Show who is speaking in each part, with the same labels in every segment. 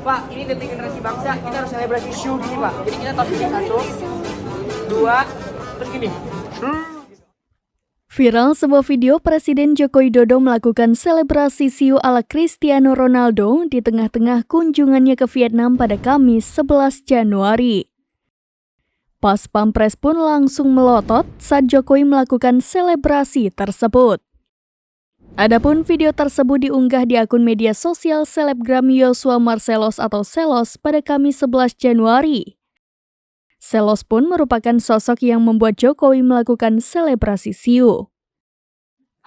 Speaker 1: Pak, ini detik generasi bangsa, kita harus selebrasi show gini Pak. Jadi kita tahu satu, dua, terus gini.
Speaker 2: Viral sebuah video Presiden Joko Widodo melakukan selebrasi siu ala Cristiano Ronaldo di tengah-tengah kunjungannya ke Vietnam pada Kamis 11 Januari. Pas Pampres pun langsung melotot saat Jokowi melakukan selebrasi tersebut. Adapun video tersebut diunggah di akun media sosial selebgram Yoshua Marcelos atau Selos pada Kamis 11 Januari. Selos pun merupakan sosok yang membuat Jokowi melakukan selebrasi siu.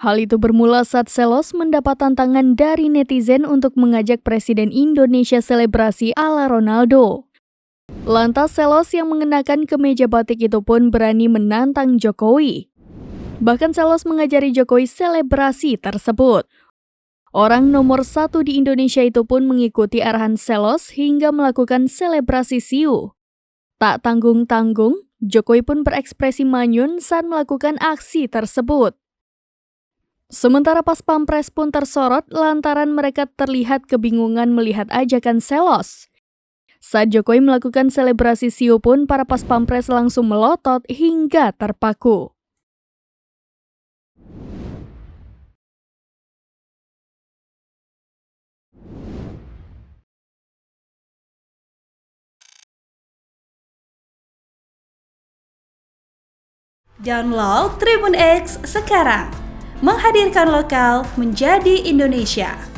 Speaker 2: Hal itu bermula saat Selos mendapat tantangan dari netizen untuk mengajak Presiden Indonesia selebrasi ala Ronaldo. Lantas Selos yang mengenakan kemeja batik itu pun berani menantang Jokowi. Bahkan Selos mengajari Jokowi selebrasi tersebut. Orang nomor 1 di Indonesia itu pun mengikuti arahan Selos hingga melakukan selebrasi siu. Tak tanggung-tanggung, Jokowi pun berekspresi manyun saat melakukan aksi tersebut. Sementara pas Pampres pun tersorot lantaran mereka terlihat kebingungan melihat ajakan Selos. Saat Jokowi melakukan selebrasi siu pun para pas Pampres langsung melotot hingga terpaku.
Speaker 3: Download Tribun X sekarang, menghadirkan lokal menjadi Indonesia.